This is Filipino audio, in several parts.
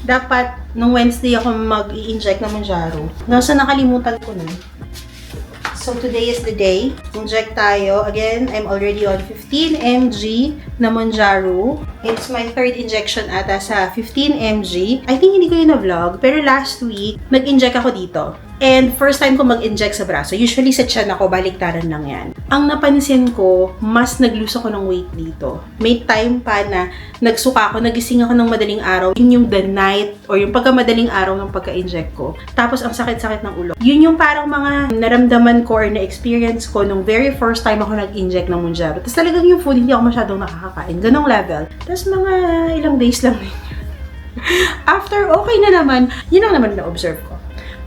dapat nung Wednesday ako mag-i-inject ng Mounjaro. Nasa nakalimutan ko na. So, today is the day. Inject tayo. Again, I'm already on 15 mg na Mounjaro. It's my third injection ata sa 15 mg. I think hindi ko yun na-vlog. Pero last week, nag-inject ako dito. And first time ko mag-inject sa braso. Usually sa tiyan ako, baliktaran lang yan. Ang napansin ko, mas nag-lose ako ng weight dito. May time pa na nagsuka ako, nagising ako ng madaling araw. Yun yung the night or yung pagkamadaling araw ng pagka-inject ko. Tapos ang sakit-sakit ng ulo. Yun yung parang mga naramdaman ko or na-experience ko nung very first time ako nag-inject ng Mounjaro. Tapos talagang yung food, hindi ako masyadong nakakakain. Ganong level. Tapos mga ilang days lang yun. After, okay na naman. Yun ang naman na-observe ko.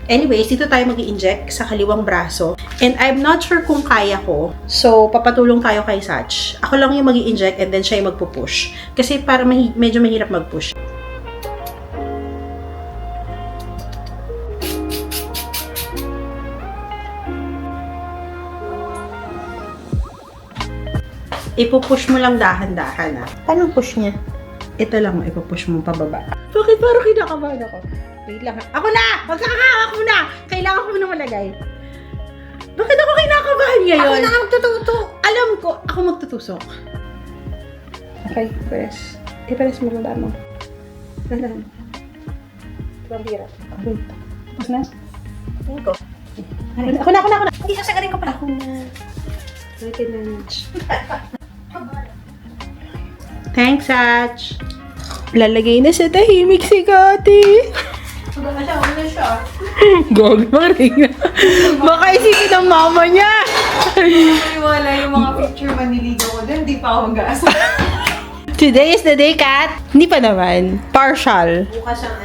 Anyways, dito tayo mag-i-inject sa kaliwang braso. And I'm not sure kung kaya ko. So, papatulong tayo kay Sach. Ako lang yung mag-i-inject and then siya yung magpupush. Kasi para medyo mahirap mag-push. Ipupush mo lang dahan-dahan ah. Paano push niya? Ito lang, ipupush mo pababa. Bakit parang kinakabahan ako? Wait lang. Ako na! Magkakahawak mo na! Kailangan ko na malagay. Bakit ako kinakabahan ngayon? Ako na magtututo. Alam ko, ako magtutusok. Okay, press. I-press mo baba mo. Dahan. Ibang hirap. Okay. Tapos na? Tingin ko. Ako na. Hindi, sasagarin ko pala. Ako na. Okay na. Thanks, Sach. Lalagay na sa tahimik si Kati. Wala siya. Gog pa rin. Baka isipin ng mama niya. Wala yung mga picture maniligaw ko doon, di pa ako mag-aasa. Today is the day, Kat. Hindi pa naman. Partial.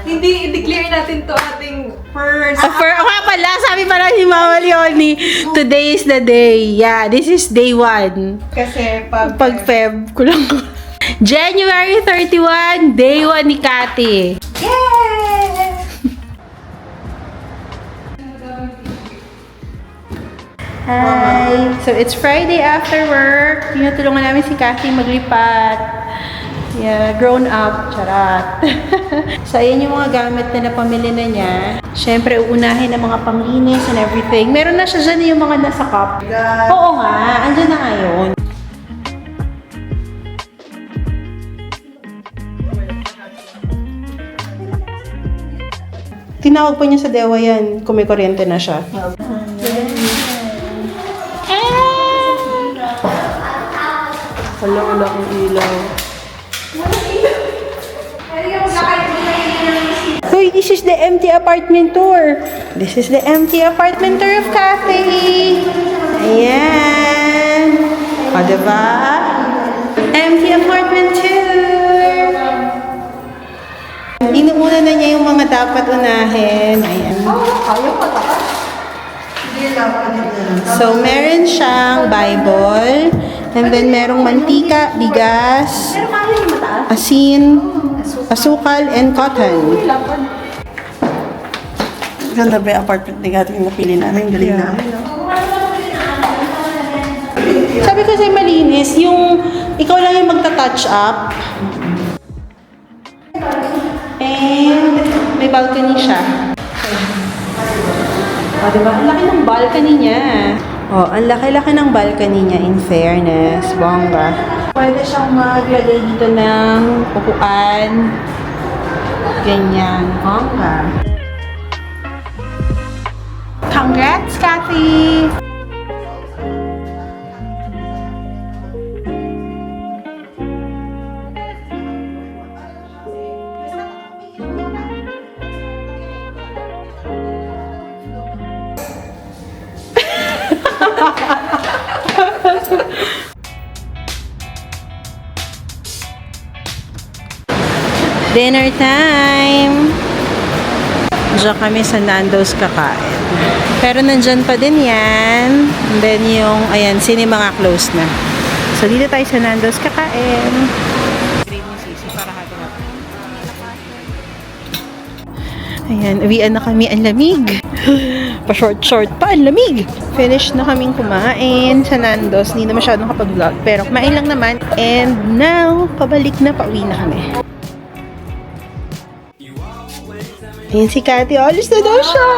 Hindi, i-declare natin to ating first. Pala, sabi pala ni Mama Leonie, today is the day. Yeah, this is day 1. Kasi Pag Feb ko lang. January 31, day 1 ni Kati. Yay! Hi! So, it's Friday after work. Tinutulungan namin si Kathy maglipat. Yeah, grown up. Charat. So, ayan yung mga gamit na napamili na niya. Siyempre, uunahin ng mga panglinis and everything. Meron na siya dyan yung mga nasa cup. Oo nga, andyan na ngayon. Tinawag pa niya sa dewa yan kung may kuryente na siya. Wala akong ilaw. Hoy, this is the empty apartment tour. This is the empty apartment tour of Kathy. Ayan. O, diba? Empty apartment tour. Inuuna na niya yung mga dapat unahin. Ayan. So, meron siyang Bible. And then, merong mantika, bigas, asin, asukal, and cotton. Ganda ba yung apartment ni Gati yung napili namin? Galing namin, no? Sabi ko sa'yo malinis, yung ikaw lang yung magta-touch up. And may balcony siya. O, diba? Ang laki ng balcony niya. O, ang laki-laki ng balcony niya, in fairness. Bongga. Pwede siyang maglagay dito ng upuan. Ganyan. Bongga. Congrats, Kathy! Dinner time! Diyan kami sa Nando's kakain. Pero nandyan pa din yan. And then yung, ayan, cinema nga close na. So, dito tayo sa Nando's kakain. Ayan, uwian na kami. Ang lamig. Pa-short-short pa. Ang lamig. Finish na kaming kumain sa Nando's. Hindi na masyadong kapag-vlog. Pero kumain lang naman. And now, pabalik na. Pauwi na kami. Ayan si Cathy. Alis na daw siya!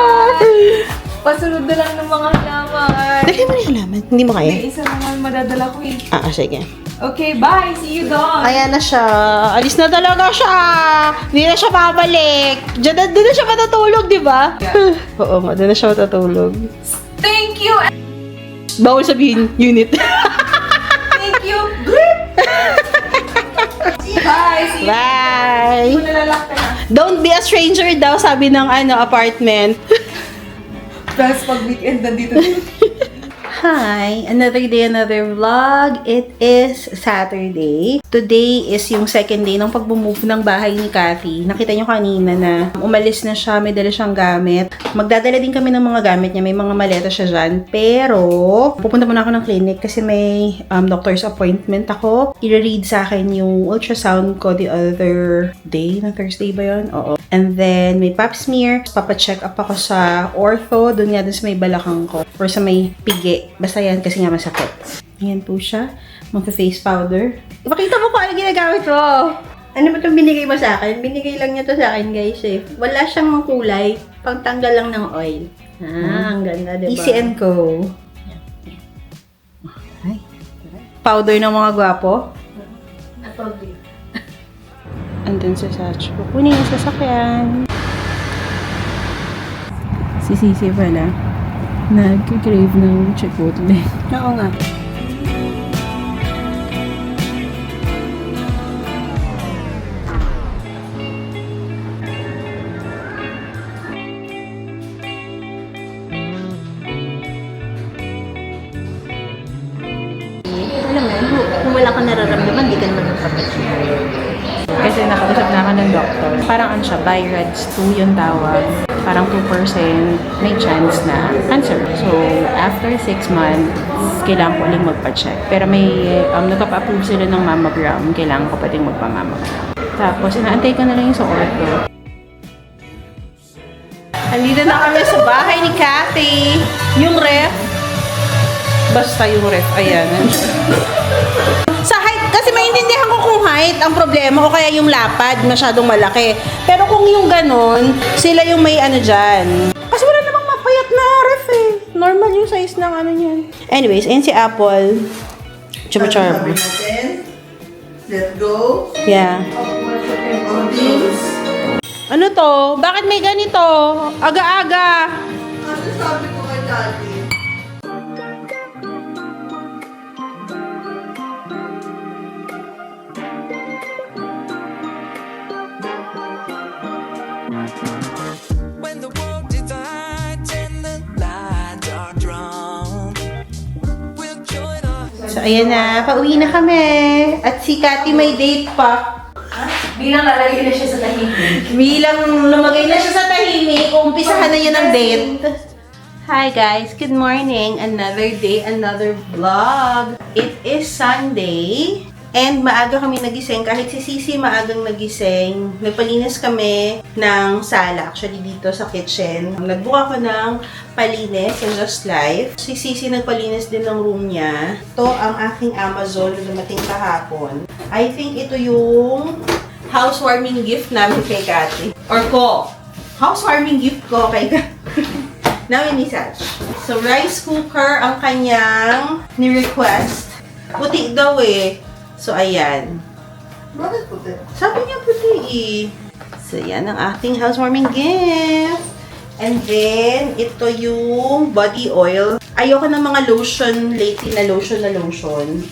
Pasunod na lang ng mga halaman. Dali mo na yung halaman. Hindi mo kaya? May isa naman madadala ko eh. Sige. Okay, bye! See you doon! Ayan na siya. Alis na talaga siya. Hindi na siya babalik. Doon na siya matutulog, di ba? Yeah. Oo nga, doon na siya matutulog. Thank you! Bawal sabihin, unit. Thank you! Bye! See you! Bye! Hindi mo nalalak ka na. Don't be a stranger daw, sabi ng apartment. Tapos pag weekend, nandito din. Hi! Another day, another vlog. It is Saturday. Today is yung second day ng pag-move ng bahay ni Cathy. Nakita nyo kanina na umalis na siya, may dala siyang gamit. Magdadala din kami ng mga gamit niya. May mga maleta siya dyan. Pero, pupunta muna ako ng clinic kasi may doctor's appointment ako. I-read sa akin yung ultrasound ko the other day. Na Thursday ba yun? Oo. And then, may pap smear. Papacheck up ako sa ortho. Doon nga, doon sa may balakang ko. Or sa may pigi. Basta yan kasi nga masakit. Ayan po siya. Magpa-face powder. Ipakita mo kung ano ginagamit mo. Ano ba itong binigay mo sa akin? Binigay lang niya to sa akin, guys. Wala siyang kulay. Pangtanggal lang ng oil. Ang ganda, diba? Easy and go. Ay. Powder ng mga gwapo. Andun sa Satch. Kukunin yung sasakyan. Si Sisi pala. Nag-crave ng Chipotle. Oo nga. Alam mo, kung wala kang nararamdaman, di ka naman magpapatid. Kasi nakausap na ako ng doctor. Parang ano siya, BI-RADS 2 yung tawag. Parang 2% may chance na cancer. So, after 6 months, kailangan ko ulit magpa-check. Pero may, nagpa-approve sila ng mammogram. Kailangan ko pa din magpa-mammogram. Tapos, inaantay ko na lang yung sa ortho. Andito na kami sa bahay ni Cathy. Yung ref. Basta yung ref. Ayan. Sa height, kasi maintindihan ko kung height ang problema o kaya yung lapad masyadong malaki. Pero kung yung ganon, sila yung may ano dyan. Kasi wala namang mapayat na ref eh. Normal yung size ng ano niyan. Anyways, ayun si Apple. Chumacharm. Let's go. Yeah. All things. Ano to? Bakit may ganito? Aga-aga. Ano sabi ko kay Daddy? When the world divides and the lines are drawn, we'll join our So, ayan na. Pauwi na kami. At si Cathy may date pa. Bilang lalagay na siya sa tahimik. Bilang lumagay na siya sa tahimik, umpisahan na niya ng date. Hi guys, good morning. Another day, another vlog. It is Sunday. And maaga kami nagising. Kahit si Sisi maagang nagising. Nagpalinis kami ng sala. Actually, dito sa kitchen. Nagbuka ko ng palinis sa Just Life. Si Sisi nagpalinis din ng room niya. Ito ang aking Amazon na dumating kahapon. I think ito yung housewarming gift namin kay Cathy. Or ko. Housewarming gift ko kay Cathy. Now, ni Satch. So, rice cooker ang kanyang ni-request. Puti daw eh. So, ayan. Bakit puti? Sabi niya puti eh. So, yan ang ating housewarming gift. And then, ito yung body oil. Ayoko ng mga lotion lately na lotion.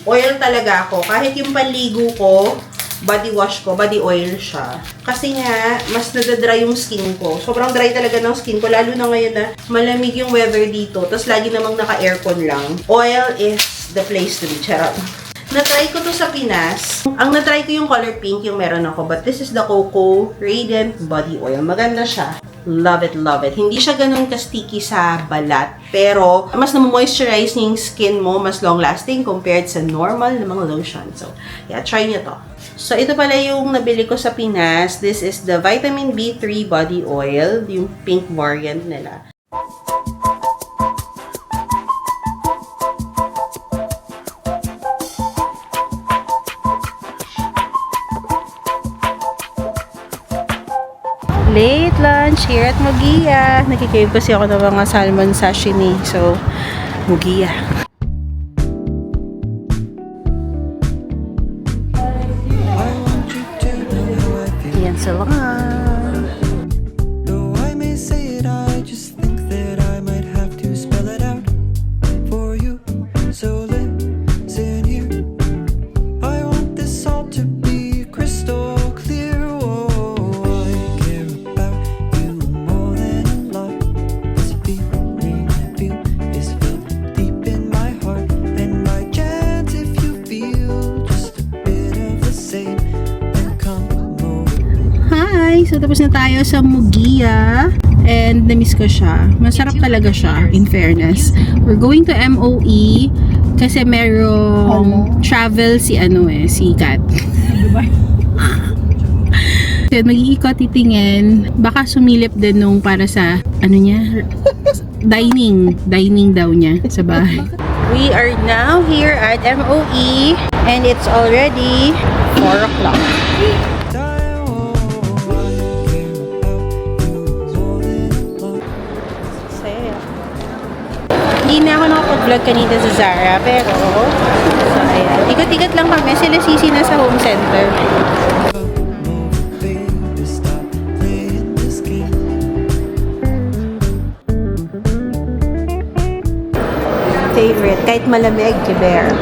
Oil talaga ako. Kahit yung panligo ko, body wash ko, body oil siya. Kasi nga, mas nadadry yung skin ko. Sobrang dry talaga ng skin ko. Lalo na ngayon na malamig yung weather dito. Tapos lagi namang naka-aircon lang. Oil is the place to be. Charot. Na-try ko to sa Pinas. Ang na-try ko yung color pink yung meron ako. But this is the Coco Radiant Body Oil. Maganda siya. Love it, love it. Hindi siya ganun ka-sticky sa balat. Pero, mas na-moisturize yung skin mo. Mas long-lasting compared sa normal na mga lotion. So, yeah, try nyo to. So, ito pala yung nabili ko sa Pinas. This is the Vitamin B3 Body Oil. Yung pink variant nila. Late lunch here at Mugia. Nagkikrave kasi ako ng mga salmon sashimi. So, Mugia. Yan sila nga. Though I may say it, I just think that I might have to spell it out for you. So listen here. I want this all to be crystal clear. Oh, I care about you more than a lot. This feeling I feel is felt deep in my heart. And by chance, if you feel just a bit of the same, then come over. Hi! So, tapos na tayo sa Mugia. And, na-miss ko siya. Masarap talaga siya, in fairness. We're going to MOE kasi merong travel si Kat. So, mag-iikot, titingin. Baka sumilip din nung para sa, dining daw niya sa bahay. We are now here at MOE and it's already 4 o'clock. Hindi na ako nakapag-vlog kanina sa Zara, pero so ayan, ikot-ikot lang kami. Sila Sisi na sa home center. Favorite, kahit malamig, Kiber.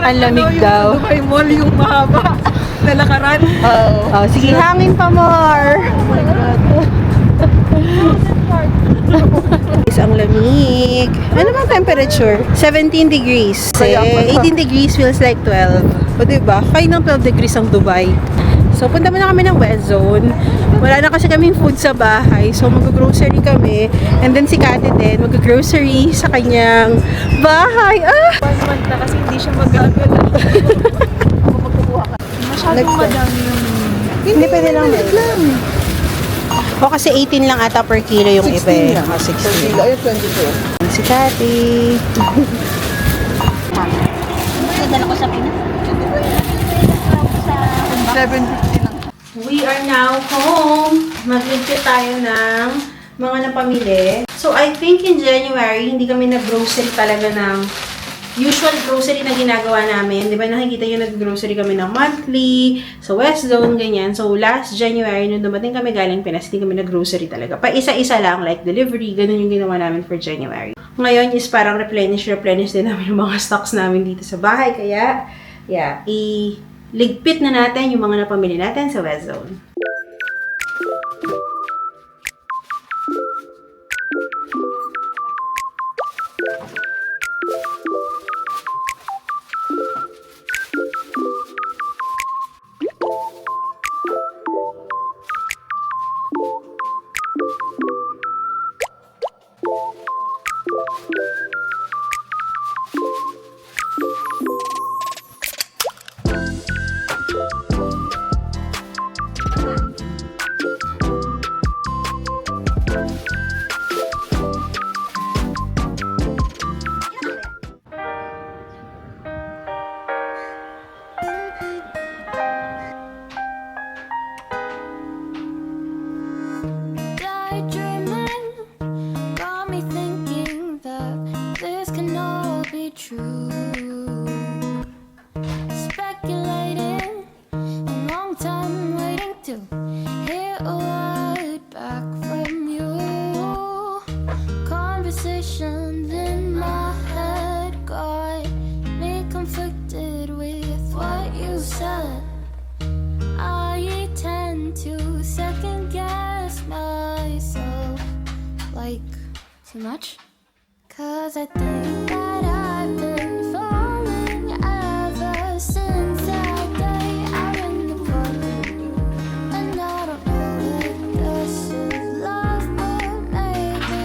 Ang lamig daw. Dubai Mall yung mahaba na lakaran. Oh, sige, hangin pa more. Oh my God. Ang lamig. Ano bang temperature? 17 degrees. 18 degrees feels like 12. O diba? Kaya ng 12 degrees ang Dubai. So, punta muna kami ng West Zone. Wala na kasi kaming food sa bahay. So, mag-grocery kami. And then si Kate din, mag-grocery sa kanyang bahay. 1 month na kasi hindi siya magagala. Masyadong madami yung... Hindi pwede lang. O kasi 18 lang ata per kilo yung iba. 16 lang. 16. Ayun, 22. Si Kate. Dala ko sa Pinas. 750 lang. We are now home. Mag-ligpit tayo ng mga napamili. So, I think in January, hindi kami nag-grocery talaga ng usual grocery na ginagawa namin. Di ba nakikita nyo nag-grocery kami ng monthly, sa West Zone, ganyan. So, last January, nung dumating kami galing Pinas, hindi kami nag-grocery talaga. Pa isa-isa lang, like delivery, ganun yung ginawa namin for January. Ngayon is parang replenish din namin yung mga stocks namin dito sa bahay. Kaya, yeah, ligpit na natin yung mga napamili natin sa West Zone. Daydreaming got me thinking that this can all be true. Speculating a long time waiting to hear a word back from you. Conversations in my head got me conflicted with what you said. I tend to second guess myself, like, too much? 'Cause I think that I've been falling ever since that day out in the park. And I don't know if this is love, but maybe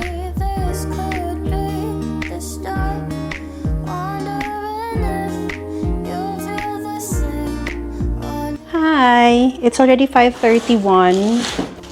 Hi! It's already 5:31.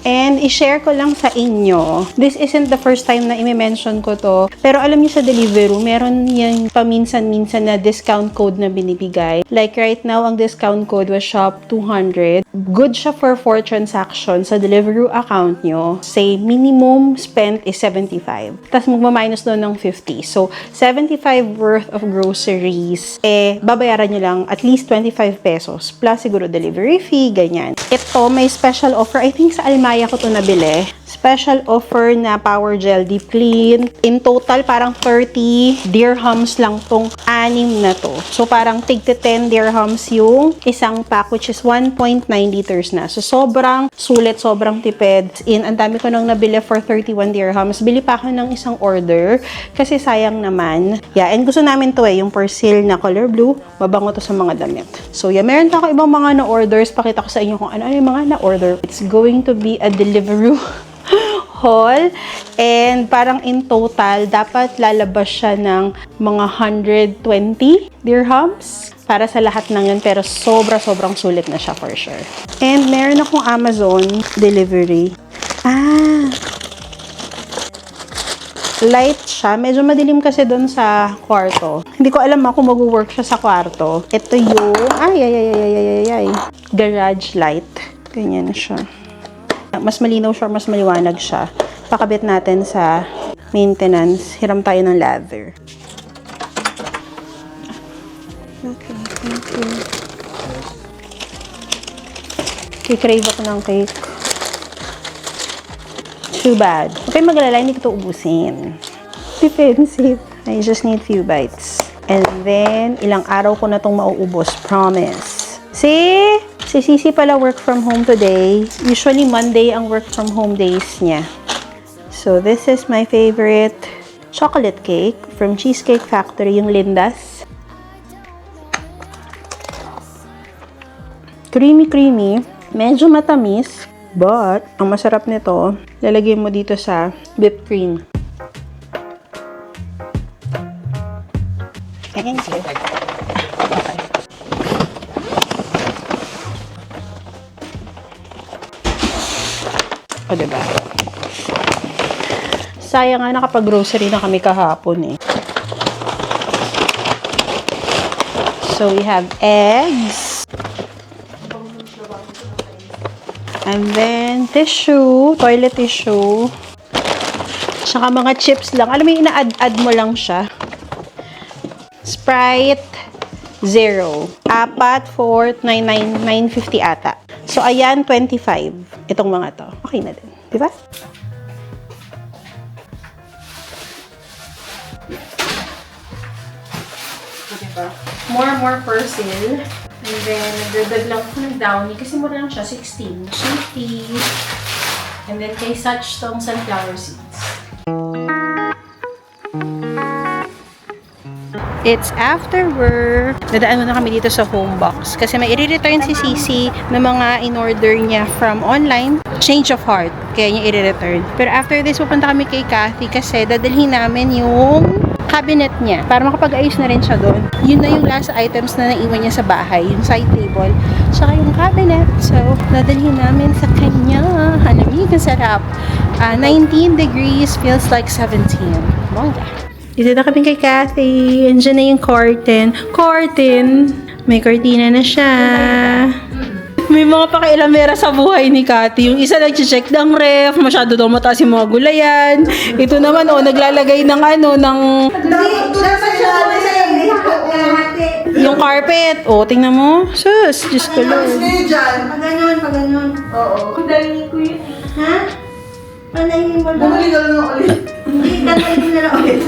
And i-share ko lang sa inyo. This isn't the first time na i-mention ko to. Pero alam niyo sa Deliveroo, meron yung paminsan-minsan na discount code na binibigay. Like right now, ang discount code was SHOP200. Good siya for 4 transactions sa Deliveroo account nyo. Say, minimum spent is 75. Tapos magmaminus doon ng 50. So, 75 worth of groceries, babayaran nyo lang at least 25 pesos. Plus, siguro delivery fee, ganyan. Ito, may special offer. I think sa Almaya ko to nabili. Special offer na Power Gel Deep Clean. In total, parang 30 dirhams lang tong 6 na to. So, parang tig 10 dirhams yung isang pack, which is 1.9 liters na. So, sobrang sulit, sobrang tipid. Ang dami ko nang nabili for 31 dirhams. Bili pa ako ng isang order kasi sayang naman. Yeah, and gusto namin to yung Persil na color blue. Mabango to sa mga damit. So, yeah, meron pa ako ibang mga na-orders. Pakita ko sa inyo kung ano yung mga na-order. It's going to be a Deliveroo haul, and parang in total dapat lalabas siya ng mga 120 dirhams para sa lahat ng yun, pero sobrang sulit na siya for sure. And meron akong Amazon delivery. Light siya. Medyo madilim kasi doon sa kwarto. Hindi ko alam kung mag-work siya sa kwarto. Ito yung garage light. Ganyan siya. Mas malinaw siya, mas maliwanag siya. Pakabit natin sa maintenance. Hiram tayo ng lather. Okay, thank you. Kikrave ako ng cake. Too bad. Okay, maglala, hindi ko ito ubusin. Defensive. I just need few bites. And then, ilang araw ko na itong mauubos. Promise. See? Si Sisi pala work from home today. Usually, Monday ang work from home days niya. So, this is my favorite chocolate cake from Cheesecake Factory, yung Lindas. Creamy. Medyo matamis. But, ang masarap nito, lalagyan mo dito sa whipped cream. Thank you. O, diba? Sayang nga, nakapag-grocery na kami kahapon eh. So, we have eggs. And then, tissue. Toilet tissue. Tsaka mga chips lang. Alam mo, ina-add mo lang siya. Sprite, 0. 4, 4, 9, 950 ata. So, ayan, 25. Itong mga to. Okay na din. Diba? Diba? More Persil. And then, nagdadag lang ko ng Downy. Kasi mura lang siya, 16. Safety. And then, kay Such tong sunflower seeds. It's after work. Dadaan muna kami dito sa home box. Kasi may i-return si Sisi ng mga in-order niya from online. Change of heart. Kaya niya i-return. Pero after this, pupunta kami kay Kathy kasi dadalhin namin yung cabinet niya. Para makapag-ayos na rin siya doon. Yun na yung last items na naiwan niya sa bahay. Yung side table. Tsaka yung cabinet. So, dadalhin namin sa kanya. Halamig, ang sarap. 19 degrees feels like 17. Bongga. Dito na kami kay Kathy. Andiyan na yung curtain. May cortina na siya. May mga pakailamera sa buhay ni Kathy. Yung isa nag-check ng ref. Masyado daw mataas yung mga gulayan. Ito naman, naglalagay ng yung carpet. Tingnan mo. Sus, Diyos ko Lord. Pag ganyan. Oo. Kudalin ko yun. Ha? Panayin mo lang. Bumalik ka lang ulit. Hindi, tatayin mo na lang ulit.